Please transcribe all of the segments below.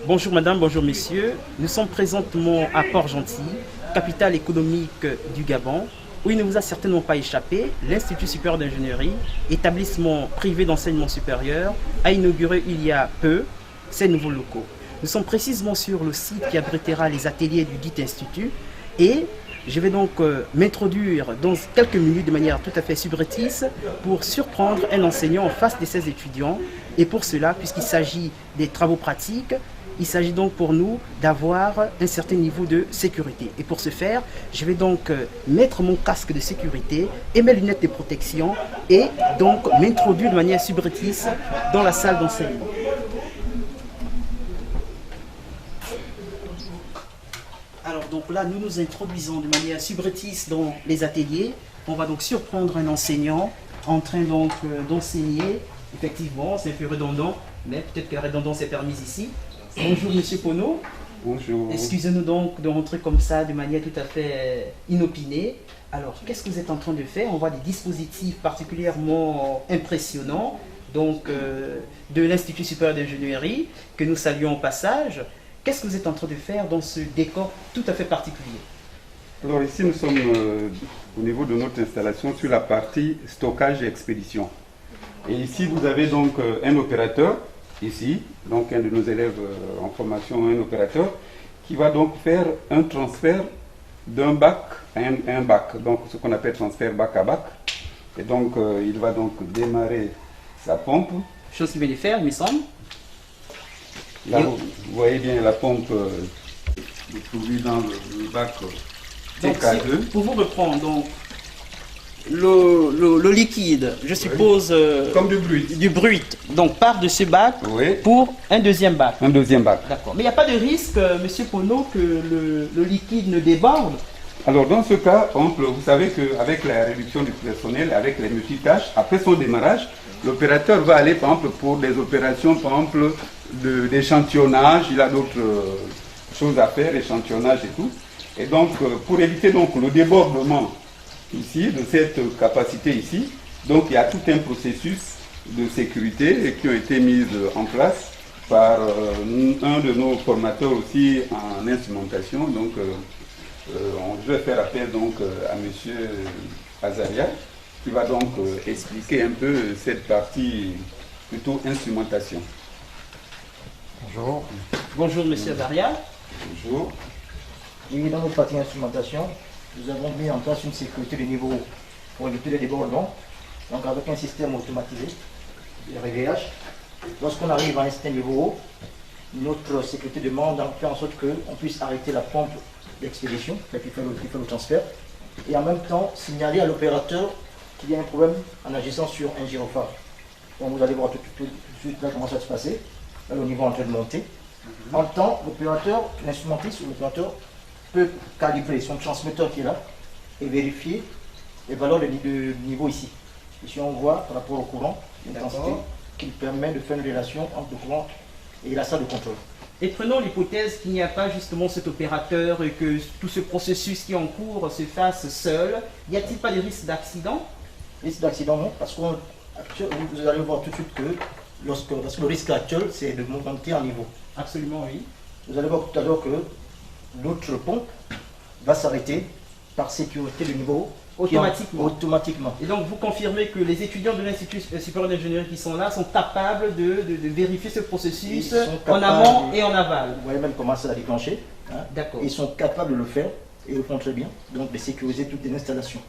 Bonjour madame, bonjour messieurs. Nous sommes présentement à Port-Gentil, capitale économique du Gabon, où il ne vous a certainement pas échappé, l'Institut supérieur d'ingénierie, établissement privé d'enseignement supérieur, a inauguré il y a peu ses nouveaux locaux. Nous sommes précisément sur le site qui abritera les ateliers du dit institut et je vais donc m'introduire dans quelques minutes de manière tout à fait subreptice pour surprendre un enseignant en face de ses étudiants. Et pour cela, puisqu'il s'agit des travaux pratiques, il s'agit donc pour nous d'avoir un certain niveau de sécurité. Et pour ce faire, je vais donc mettre mon casque de sécurité et mes lunettes de protection et donc m'introduire de manière subreptice dans la salle d'enseignement. Alors donc là, nous nous introduisons de manière subreptice dans les ateliers. On va donc surprendre un enseignant en train donc d'enseigner. Effectivement, c'est un peu redondant, mais peut-être que la redondance est permise ici. Bonjour Monsieur Pono. Bonjour. Excusez-nous donc de rentrer comme ça de manière tout à fait inopinée. Alors, qu'est-ce que vous êtes en train de faire? On voit des dispositifs particulièrement impressionnants, donc de l'Institut supérieur d'ingénierie, que nous saluons au passage. Qu'est-ce que vous êtes en train de faire dans ce décor tout à fait particulier? Alors ici, nous sommes au niveau de notre installation sur la partie stockage et expédition. Et ici, vous avez donc un opérateur, ici, donc un de nos élèves en formation, un opérateur, qui va donc faire un transfert d'un bac à un bac, donc ce qu'on appelle transfert bac à bac. Et donc, il va donc démarrer sa pompe. Chose qu'il vient de faire, il me semble. Là, vous voyez bien la pompe trouvée dans le bac TK2. Pour vous reprendre, donc, le liquide, je suppose, comme du brut. Du brut, donc part de ce bac Oui. pour un deuxième bac. Un deuxième bac. D'accord. Mais il n'y a pas de risque, Monsieur Pono, que le liquide ne déborde? Alors dans ce cas, vous savez qu'avec la réduction du personnel, avec les multitâches, après son démarrage, l'opérateur va aller par exemple pour des opérations par exemple d'échantillonnage, il a d'autres choses à faire, échantillonnage et tout. Et donc pour éviter donc le débordement ici, de cette capacité ici, donc il y a tout un processus de sécurité qui ont été mis en place par un de nos formateurs aussi en instrumentation. Donc je vais faire appel donc à M. Azaria qui va donc expliquer un peu cette partie plutôt instrumentation. Bonjour. Bonjour Monsieur Azaria. Bonjour. Et dans notre partie instrumentation, nous avons mis en place une sécurité de niveau haut pour éviter les débordements. Donc avec un système automatisé, le réveillage. Lorsqu'on arrive à un certain niveau haut, notre sécurité demande de faire en sorte qu'on puisse arrêter la pompe d'expédition, qui fait le transfert, et en même temps signaler à l'opérateur qu'il y a un problème en agissant sur un gyrophare. Donc vous allez voir tout de suite là comment ça va se passer. Là, le niveau est en train de monter. En temps, l'opérateur, l'instrumentiste ou l'opérateur peut calibrer son transmetteur qui est là et vérifier les valeurs de niveau ici. Ici on voit par rapport au courant l'intensité qui permet de faire une relation entre le courant et la salle de contrôle. Et prenons l'hypothèse qu'il n'y a pas justement cet opérateur et que tout ce processus qui est en cours se fasse seul. Y a-t-il pas de risque d'accident? Risque d'accident non, parce que vous allez voir tout de suite que parce que le risque actuel c'est de monter en niveau. Absolument oui. Vous allez voir tout à l'heure que l'autre pompe va s'arrêter par sécurité de niveau automatiquement. Et donc vous confirmez que les étudiants de l'Institut supérieur d'ingénierie qui sont là sont capables de vérifier ce processus en amont et en aval. Vous voyez même comment ça a déclenché. Hein. D'accord. Ils sont capables de le faire et le font très bien, donc de sécuriser toutes les installations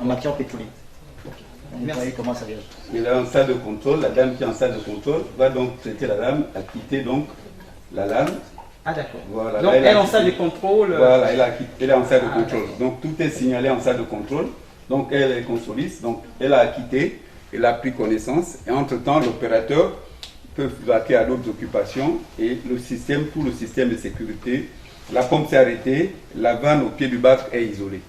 en matière pétrolière. Vous voyez comment ça réagit. Et là en salle de contrôle, la dame qui est en salle de contrôle va donc traiter la lame, à quitter donc la lame. Ah d'accord. Voilà, donc elle est en salle de contrôle. Voilà, elle est en salle de contrôle. Donc tout est signalé en salle de contrôle. Donc elle est consoliste, donc elle a quitté, elle a pris connaissance. Et entre-temps, l'opérateur peut vaquer à d'autres occupations. Et le système, tout le système de sécurité, la pompe s'est arrêtée, la vanne au pied du bac est isolée.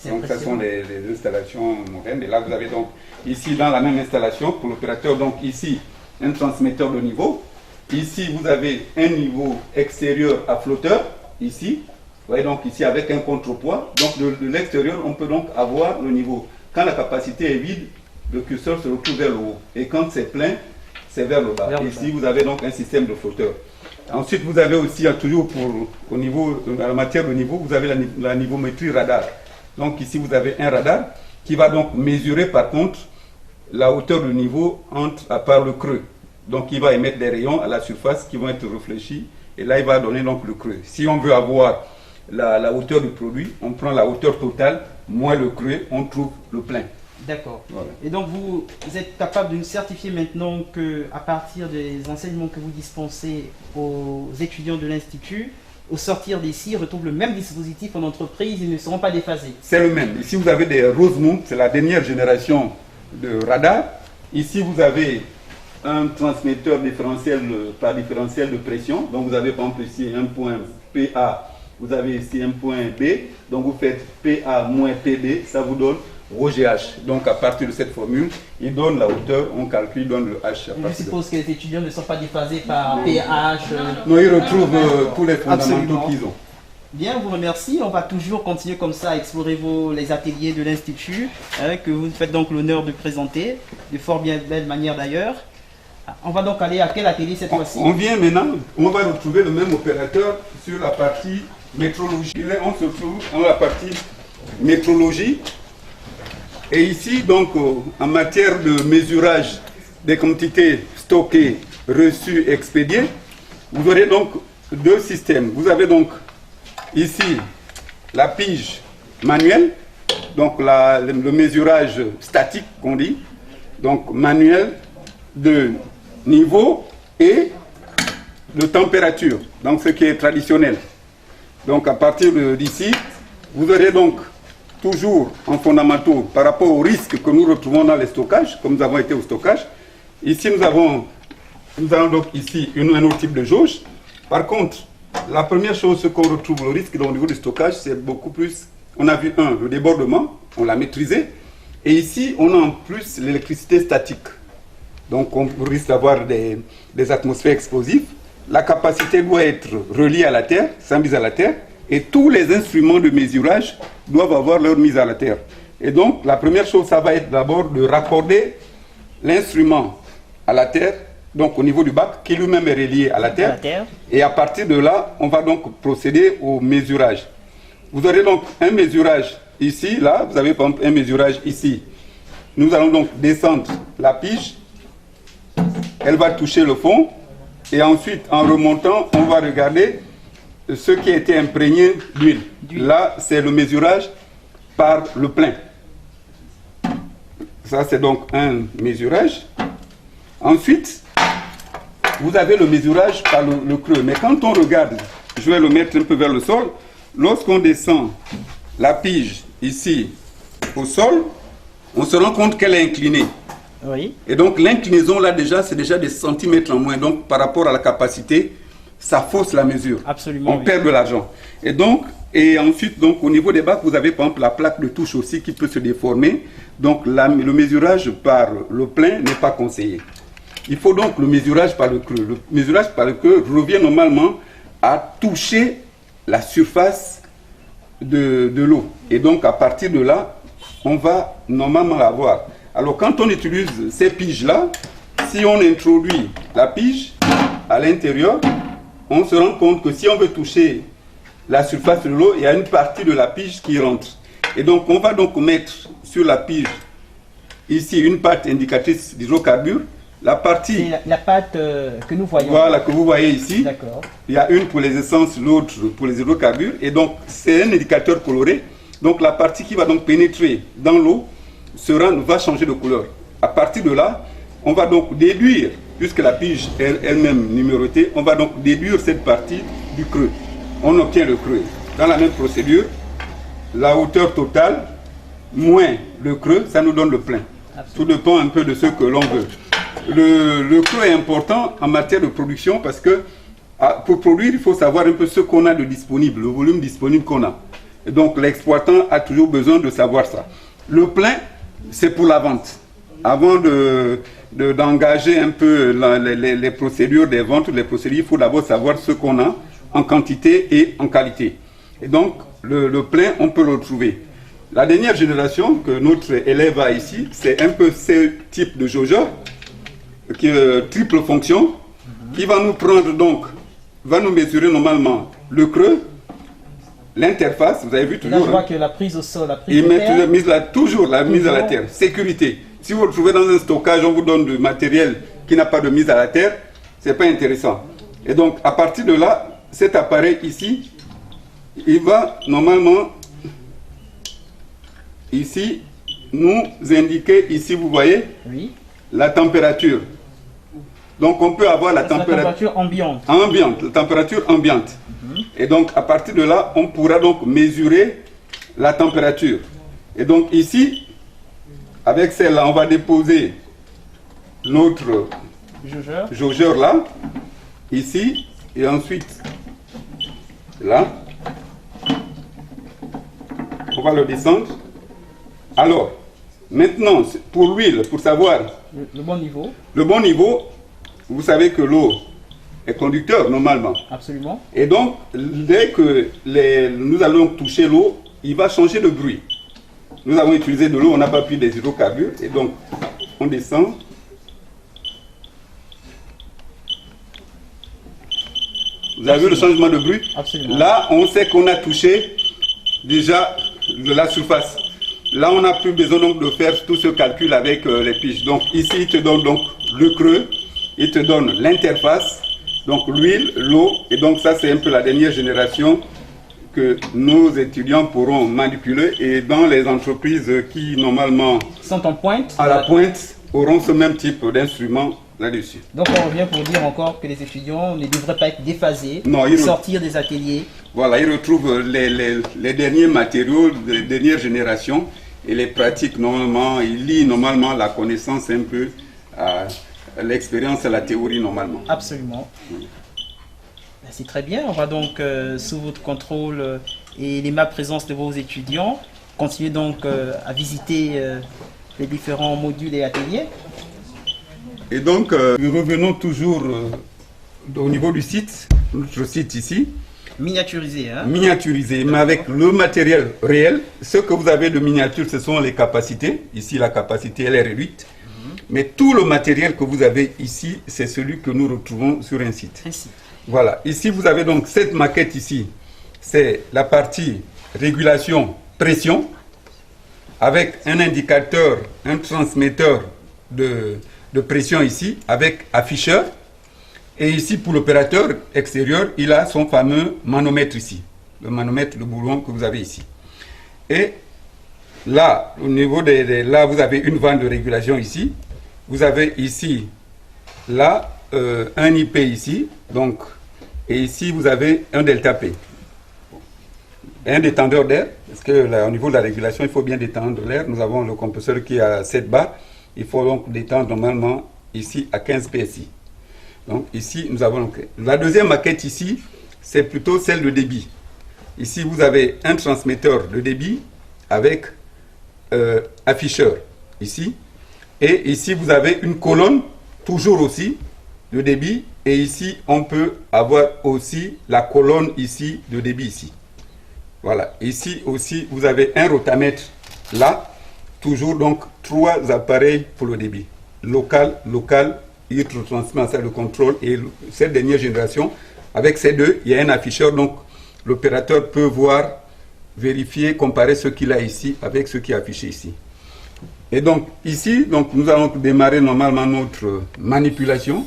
Donc ce sont les installations modernes. Et là vous avez donc ici dans la même installation pour l'opérateur, donc ici un transmetteur de niveau. Ici vous avez un niveau extérieur à flotteur, ici. Vous voyez donc ici avec un contrepoids. Donc de l'extérieur on peut donc avoir le niveau. Quand la capacité est vide, le curseur se retrouve vers le haut. Et quand c'est plein, c'est vers le bas. Ici vous avez donc un système de flotteur. Ensuite, vous avez aussi, toujours au niveau, à la matière de niveau, vous avez la niveaumétrie radar. Donc ici, vous avez un radar qui va donc mesurer par contre la hauteur du niveau par le creux. Donc il va émettre des rayons à la surface qui vont être réfléchis et là il va donner donc le creux. Si on veut avoir la hauteur du produit, on prend la hauteur totale moins le creux, on trouve le plein. D'accord. Voilà. Et donc vous êtes capable de nous certifier maintenant qu'à partir des enseignements que vous dispensez aux étudiants de l'Institut, au sortir d'ici, ils retrouvent le même dispositif en entreprise, ils ne seront pas déphasés. C'est le même. Ici vous avez des Rosemount, c'est la dernière génération de radar. Ici vous avez un transmetteur différentiel par différentiel de pression. Donc vous avez par exemple ici un point PA, vous avez ici un point B. Donc vous faites PA moins PB, ça vous donne ρGH. Donc à partir de cette formule, il donne la hauteur, on calcule, il donne le H. Je suppose que les étudiants ne sont pas déphasés par pH. Non, ils retrouvent tous les fondamentaux qu'ils ont. Bien, on vous remercie. On va toujours continuer comme ça à explorer les ateliers de l'Institut, que vous faites donc l'honneur de présenter, de fort bien belle manière d'ailleurs. On va donc aller à quel atelier cette fois-ci? On vient maintenant, on va retrouver le même opérateur sur la partie métrologie. Là, on se trouve dans la partie métrologie. Et ici, donc, en matière de mesurage des quantités stockées, reçues, expédiées, vous aurez donc deux systèmes. Vous avez donc ici la pige manuelle, donc le mesurage statique qu'on dit, donc manuel de niveau et de température, donc ce qui est traditionnel. Donc à partir d'ici, vous aurez donc toujours en fondamentaux par rapport aux risques que nous retrouvons dans les stockages, comme nous avons été au stockage. Ici, nous avons donc ici un autre type de jauge. Par contre, la première chose, ce qu'on retrouve, le risque au niveau du stockage, c'est beaucoup plus, on a vu le débordement, on l'a maîtrisé, et ici, on a en plus l'électricité statique. Donc, on risque d'avoir des atmosphères explosives. La capacité doit être reliée à la Terre, sans mise à la Terre, et tous les instruments de mesurage doivent avoir leur mise à la Terre. Et donc, la première chose, ça va être d'abord de raccorder l'instrument à la Terre, donc au niveau du bac, qui lui-même est relié à la Terre. Et à partir de là, on va donc procéder au mesurage. Vous aurez donc un mesurage ici, là, vous avez par exemple un mesurage ici. Nous allons donc descendre la pige, elle va toucher le fond, et ensuite, en remontant, on va regarder ce qui a été imprégné d'huile. Là, c'est le mesurage par le plein. Ça, c'est donc un mesurage. Ensuite, vous avez le mesurage par le creux. Mais quand on regarde, je vais le mettre un peu vers le sol, lorsqu'on descend la pige ici au sol, on se rend compte qu'elle est inclinée. Oui. Et donc l'inclinaison là déjà, c'est déjà des centimètres en moins. Donc par rapport à la capacité, ça fausse la mesure. Absolument. On perd de l'argent. Et ensuite, donc, au niveau des bacs, vous avez par exemple la plaque de touche aussi qui peut se déformer. Donc le mesurage par le plein n'est pas conseillé. Il faut donc le mesurage par le creux. Le mesurage par le creux revient normalement à toucher la surface de l'eau. Et donc à partir de là, on va normalement l'avoir. Alors quand on utilise ces piges-là, si on introduit la pige à l'intérieur, on se rend compte que si on veut toucher la surface de l'eau, il y a une partie de la pige qui rentre. Et donc on va donc mettre sur la pige ici une pâte indicatrice d'hydrocarbures. La partie... C'est la pâte que nous voyons. Voilà, que vous voyez ici. D'accord. Il y a une pour les essences, l'autre pour les hydrocarbures. Et donc c'est un indicateur coloré. Donc la partie qui va donc pénétrer dans l'eau va changer de couleur. À partir de là, on va donc déduire, puisque la pige est elle-même numérotée, on va donc déduire cette partie du creux. On obtient le creux. Dans la même procédure, la hauteur totale moins le creux, ça nous donne le plein. Tout dépend un peu de ce que l'on veut. Le creux est important en matière de production parce que pour produire, il faut savoir un peu ce qu'on a de disponible, le volume disponible qu'on a. Et donc l'exploitant a toujours besoin de savoir ça. Le plein, c'est pour la vente. Avant d'engager un peu les procédures des ventes, les procédures, il faut d'abord savoir ce qu'on a en quantité et en qualité. Et donc, le plein, on peut le retrouver. La dernière génération que notre élève a ici, c'est un peu ce type de jaugeur, qui est triple fonction, qui va nous prendre donc va nous mesurer normalement le creux, l'interface, vous avez vu Là, toujours. je vois que la prise au sol, la prise Il de met terre, toujours la mise à la terre. Sécurité. Si vous vous retrouvez dans un stockage, on vous donne du matériel qui n'a pas de mise à la terre, c'est pas intéressant. Et donc, à partir de là, cet appareil ici, il va normalement, ici, nous indiquer, ici, vous voyez, oui, la température. Donc, on peut avoir la c'est la température ambiante. ambiante, la température ambiante. Et donc, à partir de là, on pourra donc mesurer la température. Et donc, ici, avec celle-là, on va déposer notre Jaugeur. jaugeur là, ici, et ensuite, là. On va le descendre. Alors, maintenant, pour l'huile, pour savoir Le bon niveau, le bon niveau, vous savez que l'eau est conducteur normalement. absolument. Et donc, dès que nous allons toucher l'eau, il va changer de bruit. Nous avons utilisé de l'eau, on n'a pas pris des hydrocarbures. Et donc, on descend. Vous avez vu le changement de bruit? Absolument. Là, on sait qu'on a touché déjà de la surface. Là, on n'a plus besoin donc de faire tout ce calcul avec les piges. Donc ici, il te donne donc le creux, il te donne l'interface, donc l'huile, l'eau. Et donc ça, c'est un peu la dernière génération que nos étudiants pourront manipuler. Et dans les entreprises qui, normalement, Sont en pointe. à la pointe, auront ce même type d'instrument là-dessus. Donc on revient pour dire encore que les étudiants ne devraient pas être déphasés, Non, ils sortir des ateliers. Voilà, ils retrouvent les derniers matériaux, les dernières générations et les pratiques normalement. Ils lient normalement la connaissance un peu, l'expérience et la théorie normalement. Absolument. Ben, c'est très bien. On va donc, sous votre contrôle et l'aimable présence de vos étudiants, continuer donc à visiter les différents modules et ateliers. Et donc, nous revenons toujours au niveau du site, notre site ici, Miniaturisé, hein? miniaturisé, mais avec le matériel réel. Ce que vous avez de miniature, ce sont les capacités. Ici, la capacité, elle est réduite. Mais tout le matériel que vous avez ici, c'est celui que nous retrouvons sur un site. Ainsi. Voilà, ici vous avez donc cette maquette ici, c'est la partie régulation pression avec un indicateur, un transmetteur de pression ici avec afficheur. Et ici pour l'opérateur extérieur, il a son fameux manomètre ici, le manomètre, le boulon que vous avez ici. Et là, au niveau là vous avez une vanne de régulation ici, vous avez ici, là, un IP ici, donc, et ici vous avez un delta P, un détendeur d'air, parce que là, au niveau de la régulation, il faut bien détendre l'air. Nous avons le compresseur qui est à 7 bars, il faut donc détendre normalement ici à 15 PSI. Donc ici, nous avons donc, la deuxième maquette ici, c'est plutôt celle de débit. Ici, vous avez un transmetteur de débit avec afficheur ici, et ici vous avez une colonne toujours aussi de débit, et ici on peut avoir aussi la colonne ici de débit ici. Voilà, ici aussi vous avez un rotamètre là, toujours donc 3 appareils pour le débit. Local, il retransmet en salle de contrôle, et cette dernière génération, avec ces deux, il y a un afficheur, donc l'opérateur peut voir, vérifier, comparer ce qu'il a ici avec ce qui est affiché ici. Et donc ici, donc, nous allons démarrer normalement notre manipulation.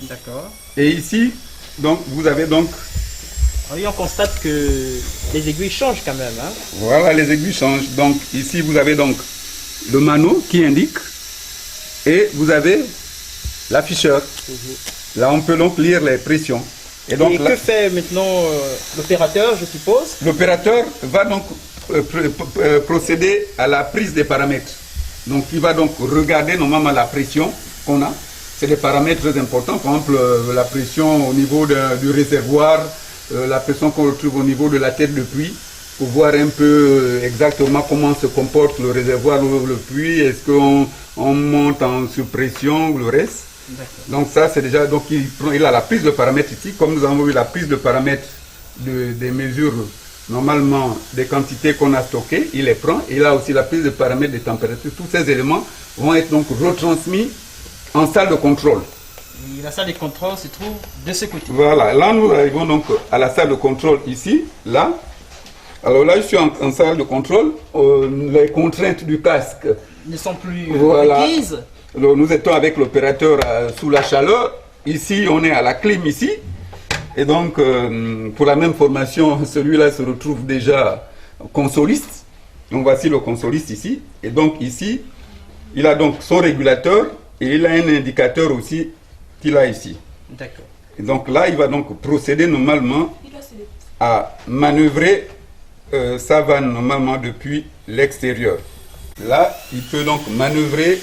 D'accord. Et ici, donc, vous avez donc... Oui, on constate que les aiguilles changent quand même, hein? Voilà, les aiguilles changent. Donc ici, vous avez donc le mano qui indique, et vous avez l'afficheur. Là, on peut donc lire les pressions. Et donc, que fait maintenant l'opérateur, je suppose? L'opérateur va donc procéder à la prise des paramètres. Donc, il va donc regarder normalement la pression qu'on a. C'est des paramètres très importants. Par exemple, la pression au niveau du réservoir, la pression qu'on retrouve au niveau de la tête de puits, pour voir un peu exactement comment se comporte le réservoir ou le puits. Est-ce qu'on monte en surpression ou le reste? Donc ça, c'est déjà, donc il a la prise de paramètres ici, comme nous avons eu la prise de paramètres des mesures, normalement des quantités qu'on a stockées, il les prend, et il a aussi la prise de paramètres des températures. Tous ces éléments vont être donc retransmis en salle de contrôle. Et la salle de contrôle se trouve de ce côté. Voilà, là nous arrivons donc à la salle de contrôle ici, là. Alors là je suis en salle de contrôle, les contraintes du casque Ne sont plus voilà. requises. Alors, nous étions avec l'opérateur sous la chaleur, ici on est à la clim ici. Et donc pour la même formation, celui-là se retrouve déjà consoliste. Donc voici le consoliste ici. Et donc ici, il a donc son régulateur et il a un indicateur aussi qu'il a ici. D'accord. Et donc là, il va donc procéder normalement à manœuvrer sa vanne normalement depuis l'extérieur. Là, il peut donc manœuvrer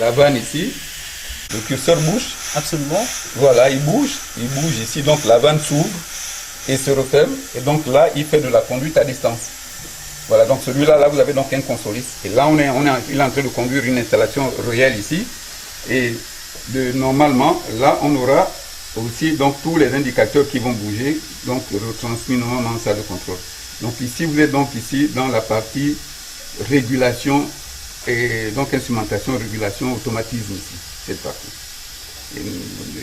la vanne ici. Le curseur bouge. Absolument. Voilà, il bouge ici. Donc la vanne s'ouvre et se referme. Et donc là, il fait de la conduite à distance. Voilà, donc celui-là, là, vous avez donc un consoliste. Et là, il est en train de conduire une installation réelle ici. Et normalement, là, on aura aussi donc tous les indicateurs qui vont bouger, donc retransmis normalement en salle de contrôle. Donc ici, vous êtes donc ici dans la partie régulation et donc instrumentation, régulation, automatisme ici, cette partie.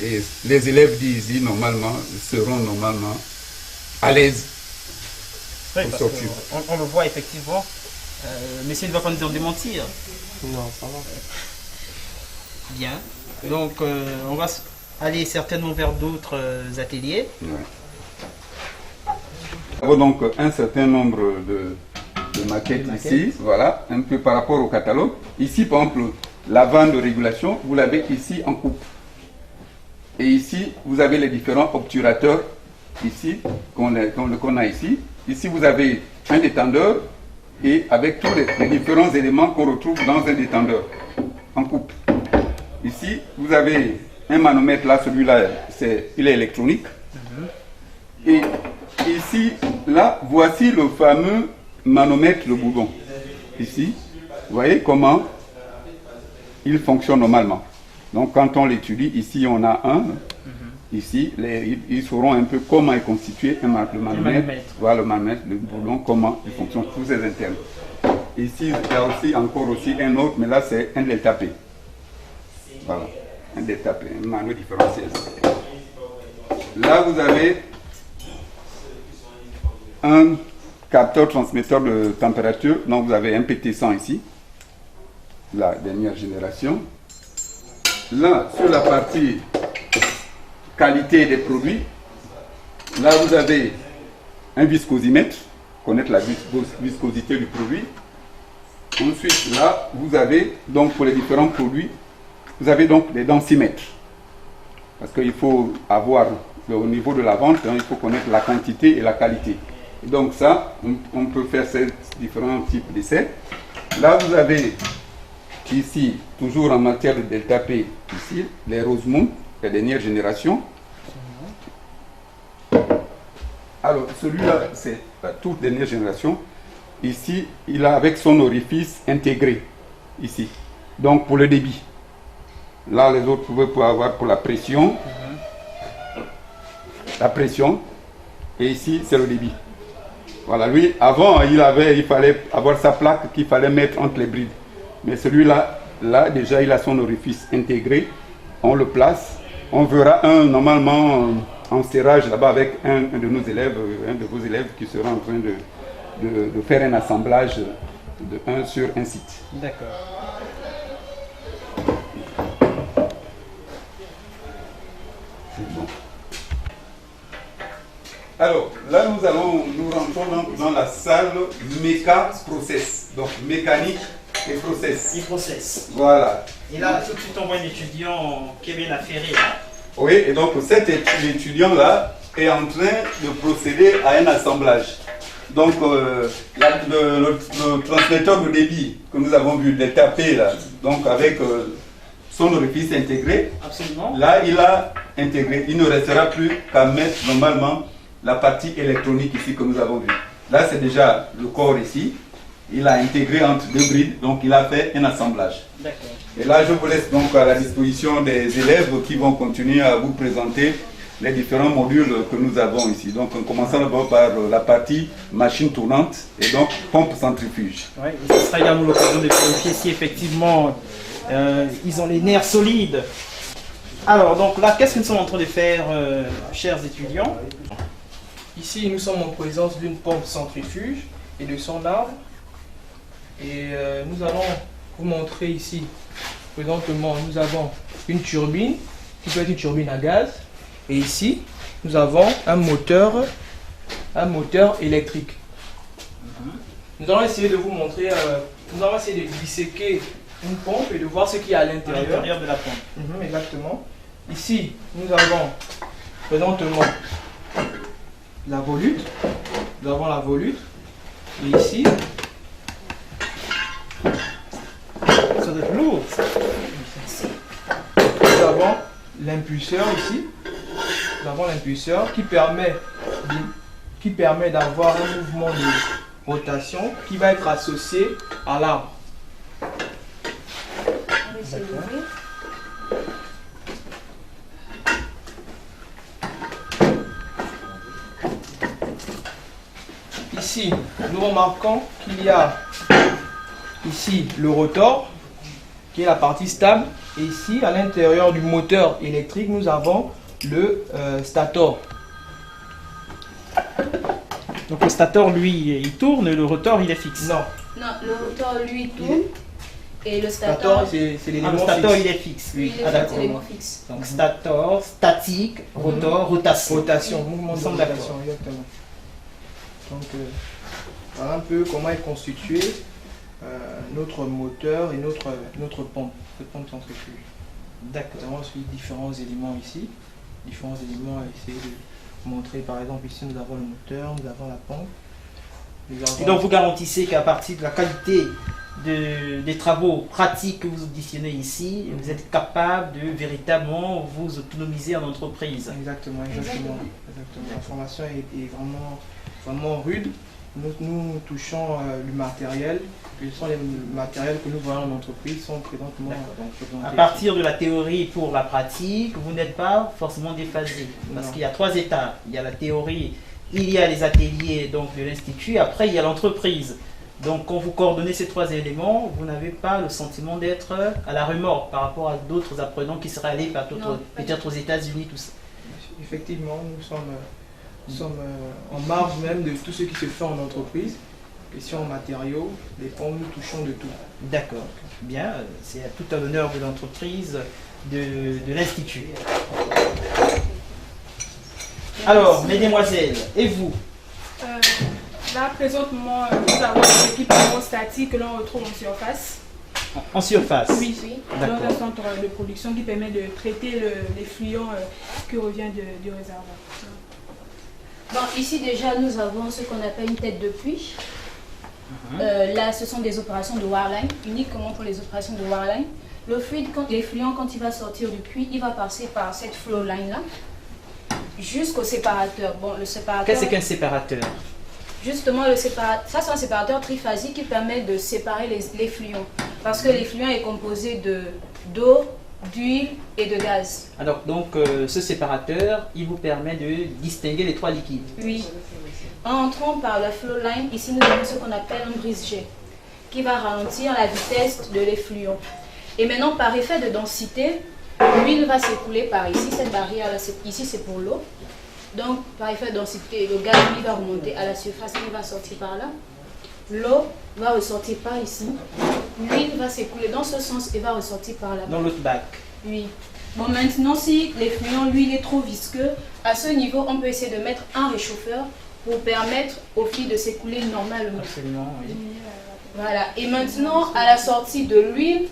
Et les élèves d'ici, normalement, seront normalement à l'aise. Oui, parce on le voit effectivement. Monsieur ne va pas nous en démentir. Non, ça va. Bien. Donc, on va aller certainement vers d'autres ateliers. Ouais. Nous avons donc un certain nombre de maquettes ici, voilà, un peu par rapport au catalogue. Ici, par exemple, la vanne de régulation, vous l'avez ici en coupe. Et ici, vous avez les différents obturateurs, ici, qu'on a ici. Ici, vous avez un détendeur et avec tous les différents éléments qu'on retrouve dans un détendeur en coupe. Ici, vous avez un manomètre, là, celui-là, il est électronique. Et ici, là, voici le fameux manomètre de bourdon. Ici, vous voyez comment il fonctionne normalement. Donc, quand on l'étudie, ici, on a un. Ici, ils sauront un peu comment est constitué le manomètre. Voilà le manomètre de bourdon, comment il fonctionne, tous ces internes. Ici, il y a aussi encore aussi un autre, mais là, c'est un delta P. Voilà, un delta P, un manomètre différentiel. Là, vous avez un capteur transmetteur de température. Donc, vous avez un PT100 ici, la dernière génération. Là, sur la partie qualité des produits, là, vous avez un viscosimètre, connaître la viscosité du produit. Ensuite, là, vous avez, donc, pour les différents produits, vous avez donc des densimètres. Parce qu'il faut avoir, au niveau de la vente, hein, il faut connaître la quantité et la qualité. Et donc ça, on peut faire ces différents types d'essais. Là, vous avez ici, toujours en matière de delta P, ici, les Rosemont, la dernière génération. Alors, celui-là, c'est la toute dernière génération. Ici, il a avec son orifice intégré, ici. Donc, pour le débit. Là, les autres, vous pouvez avoir pour la pression. La pression. Et ici, c'est le débit. Voilà, lui, avant, il fallait avoir sa plaque qu'il fallait mettre entre les brides. Mais celui-là, là, déjà, il a son orifice intégré. On le place. On verra normalement, en serrage là-bas avec un de nos élèves, un de vos élèves qui sera en train de faire un assemblage de un sur un site. D'accord. Bon. Alors, là, nous rentrons dans la salle méca process, donc mécanique et process. Il processe. Voilà. Et là, tout de suite, on voit un étudiant qui est bien affairé. Hein? Oui, et donc cet étudiant-là est en train de procéder à un assemblage. Donc, le transmetteur de débit que nous avons vu, le tapé là, donc avec son orifice intégré, absolument. Là, il a intégré. Il ne restera plus qu'à mettre normalement la partie électronique ici que nous avons vu. Là, c'est déjà le corps ici. Il a intégré entre deux brides, donc il a fait un assemblage. D'accord. Et là, je vous laisse donc à la disposition des élèves qui vont continuer à vous présenter les différents modules que nous avons ici. Donc, en commençant d'abord par la partie machine tournante et donc pompe centrifuge. Oui, et ce sera également l'occasion de vérifier si effectivement ils ont les nerfs solides Alors, donc là, qu'est-ce que nous sommes en train de faire, chers étudiants? Ici, nous sommes en présence d'une pompe centrifuge et de son arbre. Et nous allons vous montrer ici, présentement, nous avons une turbine, qui peut être une turbine à gaz. Et ici, nous avons un moteur électrique. Nous allons essayer de vous montrer, nous allons essayer de disséquer une pompe et de voir ce qu'il y a à l'intérieur De la pompe. Exactement. Ici, nous avons présentement la volute. Nous avons la volute. Et ici, Ça doit être lourd. nous avons l'impulseur ici. Nous avons l'impulseur qui permet d'avoir un mouvement de rotation qui va être associé à l'arbre. Ici, nous remarquons qu'il y a ici le rotor, qui est la partie stable. Et ici, à l'intérieur du moteur électrique, nous avons le stator. Donc le stator, lui, il tourne et le rotor, il est fixe. Non, Non, le rotor lui tourne et le stator, stator, c'est Ah, le l'élément stator, fixe. il est fixe, lui. lui, il Ah, est d'accord. élément fixe. Donc stator, statique, rotor, rotation. Rotation, mouvement de Nous sommes rotation, exactement. Donc, voilà un peu comment est constitué notre moteur et notre pompe, cette pompe centrifuge. D'accord. Nous avons aussi différents éléments ici. Différents éléments à essayer de montrer. Par exemple, ici, nous avons le moteur, nous avons la pompe. Nous avons- Et donc vous garantissez qu'à partir de la qualité des travaux pratiques que vous auditionnez ici, vous êtes capable de véritablement vous autonomiser en entreprise. Exactement. La formation est vraiment rude. Nous touchons le matériel. Ce sont les matériels que nous voyons en entreprise sont présentement présentés À partir de la théorie pour la pratique, vous n'êtes pas forcément déphasé. Parce Non. qu'il y a 3 étapes. Il y a la théorie, il y a les ateliers donc, de l'Institut, après il y a l'entreprise. Donc quand vous coordonnez ces 3 éléments, vous n'avez pas le sentiment d'être à la remorque par rapport à d'autres apprenants qui seraient allés Non, peut-être aux États-Unis, tout ça. Effectivement, nous sommes en marge même de tout ce qui se fait en entreprise. Question matériaux, les pompes, nous touchons de tout. D'accord. Bien, c'est à tout à l'honneur de l'entreprise, de l'Institut. Alors, mesdemoiselles, et vous? Là, présentement, nous avons des équipements statiques que l'on retrouve en surface. En surface? Oui, dans D'accord. un centre de production qui permet de traiter les fluides qui reviennent du réservoir. Bon, ici déjà, nous avons ce qu'on appelle une tête de puits. Là, ce sont des opérations de wireline, uniquement pour les opérations de wireline. Le fluide, l'effluent, quand il va sortir du puits, il va passer par cette flow line là jusqu'au séparateur. Bon, le séparateur. Qu'est-ce qu'un séparateur? Justement, le séparateur, ça c'est un séparateur triphasique qui permet de séparer les fluids. Parce que l'effluent est composé d'eau, d'huile et de gaz. Alors, donc, ce séparateur, il vous permet de distinguer les 3 liquides. Oui. En entrant par la flow line, ici nous avons ce qu'on appelle un brise-jet qui va ralentir la vitesse de l'effluent. Et maintenant, par effet de densité, l'huile va s'écouler par ici. Cette barrière-là, ici c'est pour l'eau. Donc, par effet de densité, le gaz lui va remonter à la surface, il va sortir par là. L'eau va ressortir par ici. L'huile va s'écouler dans ce sens et va ressortir par là. Dans l'autre bac. Oui. Bon, maintenant, si l'effluent, l'huile est trop visqueux, à ce niveau, on peut essayer de mettre un réchauffeur pour permettre au fil de s'écouler normalement. Absolument, oui. Voilà. Et maintenant, à la sortie de l'huile,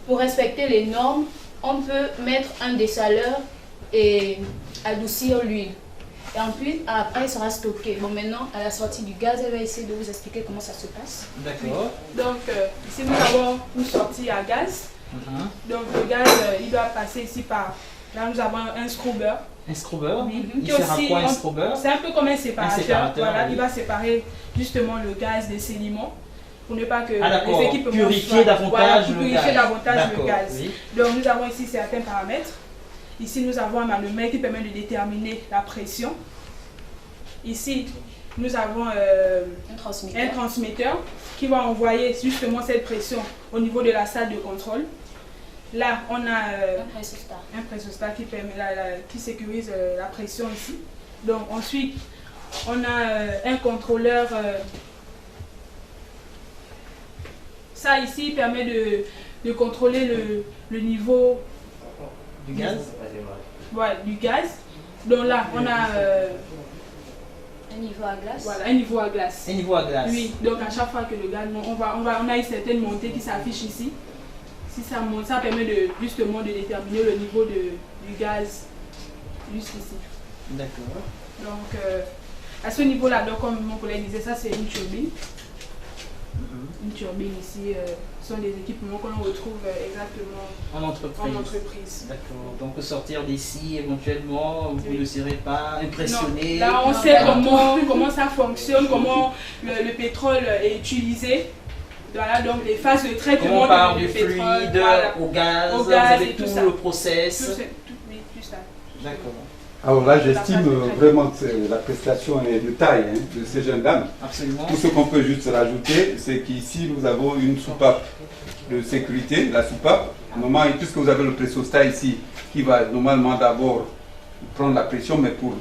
pour respecter les normes, on peut mettre un dessaleur et adoucir l'huile. Et ensuite, après, il sera stocké. Bon, maintenant, à la sortie du gaz, elle va essayer de vous expliquer comment ça se passe. D'accord. Donc, ici, nous avons une sortie à gaz. Donc, le gaz, il doit passer ici par... Là, nous avons un scrubber. Un scrubber? Oui. Il sert à quoi un scrubber? C'est un peu comme un séparateur. Voilà, oui. il va séparer justement le gaz des sédiments pour ne pas que d'accord. les équipements Purifier davantage pour le purifier gaz. davantage le D'accord, gaz. oui. Donc nous avons ici certains paramètres. Ici nous avons un manomètre qui permet de déterminer la pression. Ici nous avons un transmetteur qui va envoyer justement cette pression au niveau de la salle de contrôle. Là, on a Un pressostat. un pressostat qui, qui sécurise la pression ici. Donc ensuite, on a un contrôleur. Ça ici permet de contrôler le niveau Du gaz. voilà, du gaz. Donc là, on a Un niveau à glace. voilà, un niveau à glace. Un niveau à glace. Oui, donc à chaque fois que le gaz monte, on a une certaine montée qui s'affiche ici. Si ça monte, ça permet justement de déterminer le niveau du gaz juste ici. D'accord. Donc à ce niveau-là, donc comme mon collègue disait, ça c'est une turbine. Une turbine ici, ce sont des équipements qu'on retrouve exactement En entreprise. en entreprise. D'accord. Donc au sortir d'ici, éventuellement, vous Oui. ne serez pas impressionné. Non, là on Non, sait pas du comment ça fonctionne, comment le pétrole est utilisé. Voilà, donc les phases de traitement On part du pétrole, fluide voilà. au gaz, Au vous gaz avez et tout tout ça. le process. Oui, tout ça. D'accord. Alors là, j'estime vraiment que la prestation est de taille de ces jeunes dames. Absolument. Tout ce qu'on peut juste rajouter, c'est qu'ici, nous avons une soupape de sécurité, la soupape. Normalement, puisque vous avez le pressostat ici, qui va normalement d'abord prendre la pression, mais pour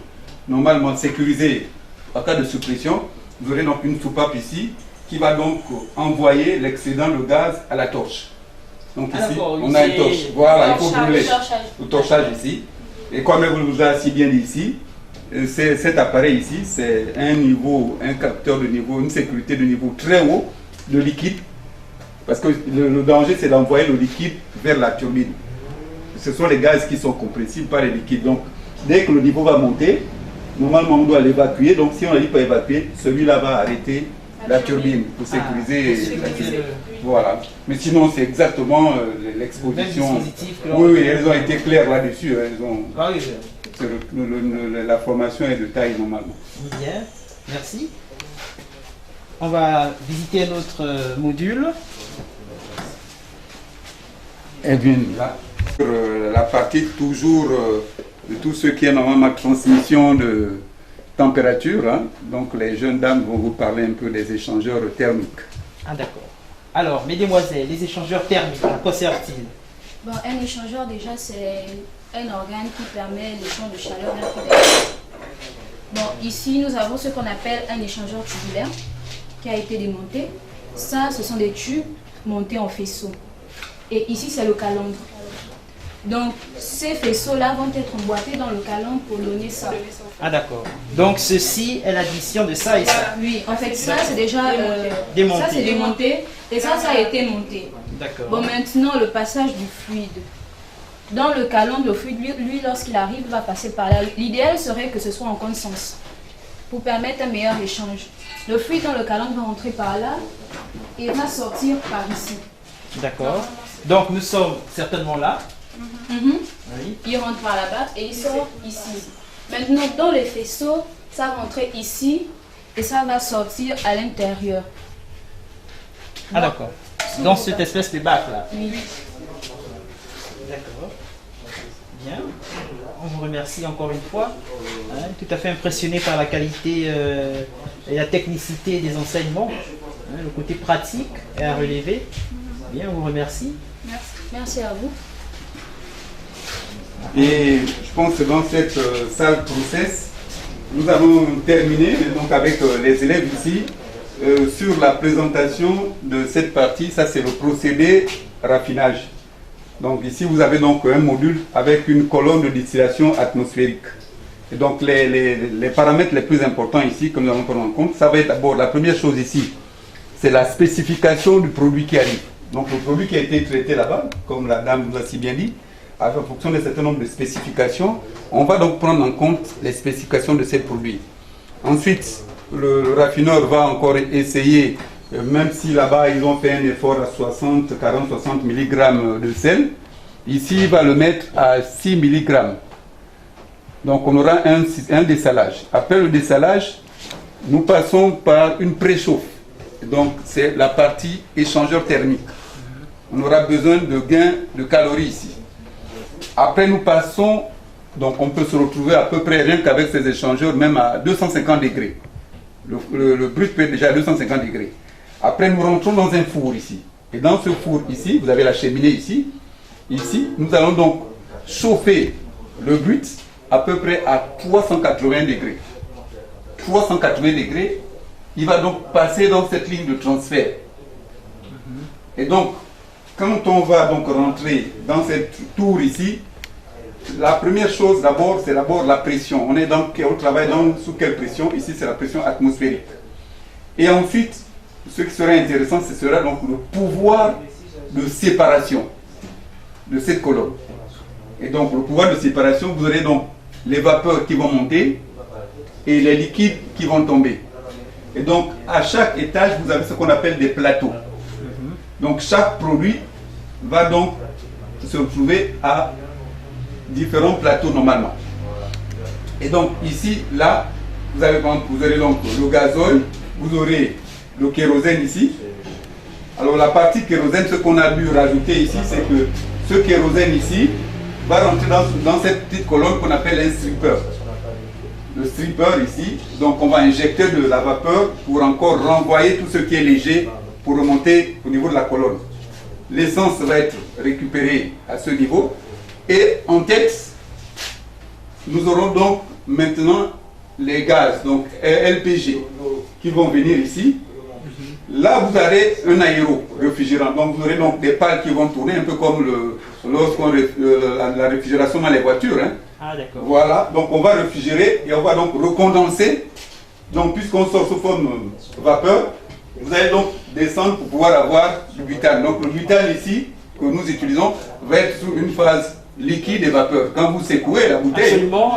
normalement sécuriser en cas de suppression, vous aurez donc une soupape ici, qui va donc envoyer l'excédent de gaz à la torche. Donc Ah, ici, d'accord, on a une torche. Voilà, il faut Torchage, brûler. torchage. Le torchage ici. Et comme vous vous avez si bien dit ici, cet appareil ici, c'est un capteur de niveau, une sécurité de niveau très haut de liquide. Parce que le danger, c'est d'envoyer le liquide vers la turbine. Ce sont les gaz qui sont compressibles par les liquides. Donc, dès que le niveau va monter, normalement, on doit l'évacuer. Donc, si on a dit pas évacuer, celui-là va arrêter la turbine pour sécuriser. Voilà. Mais sinon, c'est exactement l'exposition. Même dispositif que l'on- Oui, oui, elles ont été claires là-dessus. Elles ont... Ah oui, La formation est de taille normalement. bien. Merci. On va visiter un autre module. Eh bien, là, sur la partie toujours de tout ce qui est normalement transmission de température, hein. Donc les jeunes dames vont vous parler un peu des échangeurs thermiques. Ah d'accord. Alors, mesdemoiselles, les échangeurs thermiques, à quoi servent-ils? Bon, un échangeur, déjà, c'est un organe qui permet l'échange de chaleur d'un coup d'air. Bon, ici, nous avons ce qu'on appelle un échangeur tubulaire qui a été démonté. Ça, ce sont des tubes montés en faisceau. Et ici, c'est le calandre. Donc, ces faisceaux-là vont être emboîtés dans le calandre pour donner ça. Ah d'accord. Donc ceci est l'addition de ça et ça. Oui, en fait, ça, c'est déjà Démonté. Ça, c'est démonté. Et ça a été monté. D'accord. Bon, maintenant, le passage du fluide. Dans le calandre, le fluide, lui, lorsqu'il arrive, va passer par là. L'idéal serait que ce soit en consens pour permettre un meilleur échange. Le fluide dans le calandre va entrer par là et va sortir par ici. D'accord. Donc nous sommes certainement là. Mhm. Oui. Il rentre par là-bas et il sort ici. Maintenant, dans les faisceaux, ça va rentrer ici et ça va sortir à l'intérieur. Ah d'accord. Dans cette espèce de bac là. Oui. D'accord. Bien. On vous remercie encore une fois. Hein, tout à fait impressionné par la qualité et la technicité des enseignements. Hein, le côté pratique est à relever. Bien, on vous remercie. Merci à vous. Et je pense que dans cette salle process, nous avons terminé donc avec les élèves ici sur la présentation de cette partie. Ça, c'est le procédé raffinage. Donc ici, vous avez donc un module avec une colonne de distillation atmosphérique. Et donc les paramètres les plus importants ici que nous allons prendre en compte, ça va être d'abord la première chose ici, c'est la spécification du produit qui arrive. Donc le produit qui a été traité là-bas, comme la dame vous a si bien dit, en fonction d'un certain nombre de spécifications, on va donc prendre en compte les spécifications de ces produits. Ensuite, le raffineur va encore essayer, même si là-bas ils ont fait un effort à 40-60 mg de sel, ici il va le mettre à 6 mg. Donc on aura un dessalage. Après le dessalage, nous passons par une préchauffe. Donc c'est la partie échangeur thermique. On aura besoin de gains de calories ici. Après nous passons, donc on peut se retrouver à peu près rien qu'avec ces échangeurs même à 250 degrés. Le brut peut être déjà à 250 degrés. Après nous rentrons dans un four ici. Et dans ce four ici, vous avez la cheminée ici. ici, nous allons donc chauffer le but à peu près à 380 degrés. 380 degrés, il va donc passer dans cette ligne de transfert. Et donc, quand on va donc rentrer dans cette tour ici, la première chose d'abord, c'est d'abord la pression. On travaille sous quelle pression? Ici, c'est la pression atmosphérique. Et ensuite, ce qui sera intéressant, ce sera donc le pouvoir de séparation de cette colonne. Et donc, le pouvoir de séparation, vous aurez donc les vapeurs qui vont monter et les liquides qui vont tomber. Et donc, à chaque étage, vous avez ce qu'on appelle des plateaux. Donc, chaque produit va donc se retrouver à différents plateaux normalement. Et donc, ici, là, vous aurez donc le gazole, vous aurez le kérosène ici. Alors, la partie kérosène, ce qu'on a dû rajouter ici, c'est que ce kérosène ici va rentrer dans cette petite colonne qu'on appelle un stripper. Le stripper ici, donc on va injecter de la vapeur pour encore renvoyer tout ce qui est léger pour remonter au niveau de la colonne. L'essence va être récupérée à ce niveau. Et en tête, nous aurons donc maintenant les gaz, donc LPG, qui vont venir ici. Là, vous avez un aéro-réfrigérant. Donc, vous aurez donc des pales qui vont tourner, un peu comme la réfrigération dans les voitures. Hein. Ah, d'accord. Voilà, donc on va réfrigérer et on va donc recondenser. Donc, puisqu'on sort sous forme vapeur, vous allez donc descendre pour pouvoir avoir du butane. Donc, le butane ici, que nous utilisons, va être sous une phase liquide et vapeur. Quand vous secouez la bouteille, absolument.